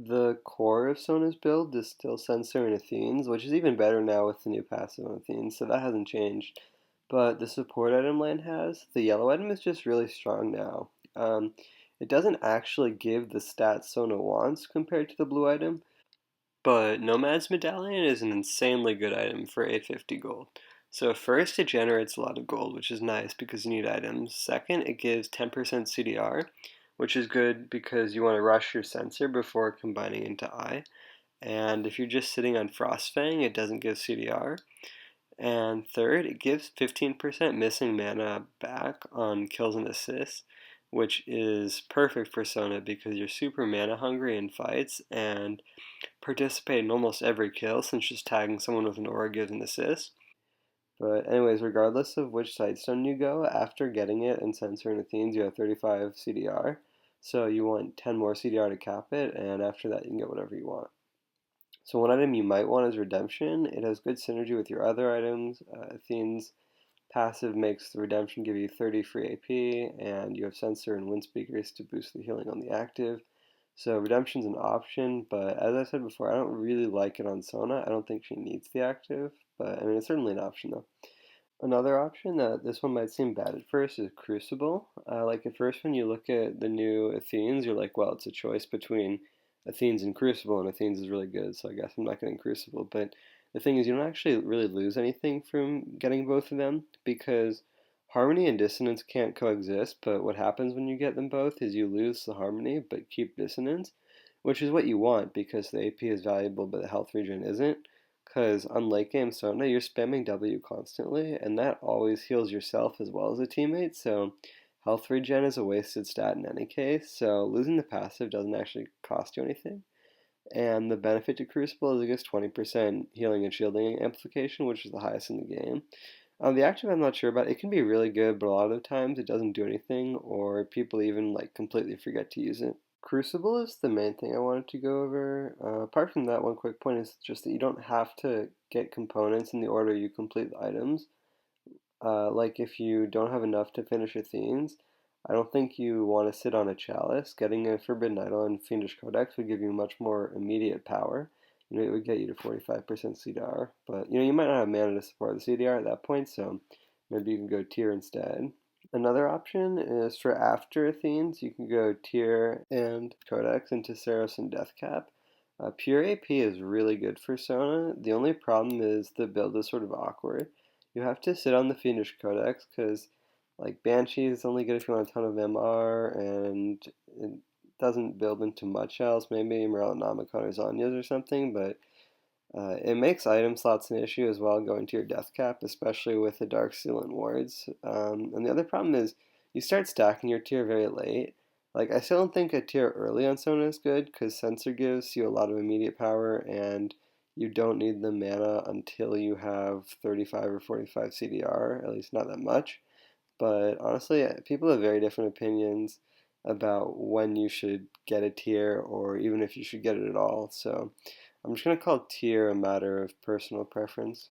The core of Sona's build is still Sensor and Athenes, which is even better now with the new passive on Athenes, so that hasn't changed. But the support item line has. The yellow item is just really strong now. It doesn't actually give the stats Sona wants compared to the blue item, but Nomad's Medallion is an insanely good item for 850 gold. So first, it generates a lot of gold, which is nice because you need items. Second, it gives 10% CDR, which is good because you want to rush your sensor before combining into Eye. And if you're just sitting on Frostfang, it doesn't give CDR. And third, it gives 15% missing mana back on kills and assists, which is perfect for Sona because you're super mana hungry in fights and participate in almost every kill since just tagging someone with an aura gives an assist. But anyways, regardless of which Sightstone you go, after getting it and Sensor and Athenes, you have 35 CDR. So you want 10 more CDR to cap it, and after that you can get whatever you want. So one item you might want is Redemption. It has good synergy with your other items. Athene's passive makes the Redemption give you 30 free AP, and you have Sensor and Wind Speakers to boost the healing on the active. So Redemption's an option, but as I said before, I don't really like it on Sona. I don't think she needs the active, but I mean, it's certainly an option though. Another option that this one might seem bad at first is Crucible. Like at first, when you look at the new Athenes, you're like, well, it's a choice between Athenes and Crucible, and Athenes is really good, so I guess I'm not getting Crucible. But the thing is, you don't actually really lose anything from getting both of them because Harmony and Dissonance can't coexist. But what happens when you get them both is you lose the Harmony but keep Dissonance, which is what you want because the AP is valuable but the health regen isn't. Because on late game Sona, you're spamming W constantly, and that always heals yourself as well as a teammate, so health regen is a wasted stat in any case, so losing the passive doesn't actually cost you anything. And the benefit to Crucible is it gives 20% healing and shielding amplification, which is the highest in the game. The active I'm not sure about. It can be really good, but a lot of the times it doesn't do anything, or people even like completely forget to use it. Crucible is the main thing I wanted to go over. Apart from that, one quick point is just that you don't have to get components in the order you complete the items. Like if you don't have enough to finish Athenes, I don't think you want to sit on a chalice. Getting a Forbidden Idol and Fiendish Codex would give you much more immediate power. It would get you to 45% CDR, but you might not have mana to support the CDR at that point, so maybe you can go tier instead. Another option is for after Athenes, you can go tier and Codex into Ceros and Deathcap. Pure AP is really good for Sona. The only problem is the build is sort of awkward. You have to sit on the Fiendish Codex because like Banshee is only good if you want a ton of MR, and it doesn't build into much else. Maybe Morellonomicon or Zanya's or something, but it makes item slots an issue as well going to your death cap, especially with the Dark Sealant wards. And the other problem is you start stacking your tier very late. Like, I still don't think a tier early on Sona is good because Sensor gives you a lot of immediate power and you don't need the mana until you have 35 or 45 CDR, at least not that much. But honestly, people have very different opinions about when you should get a tier or even if you should get it at all. So I'm just going to call tier a matter of personal preference.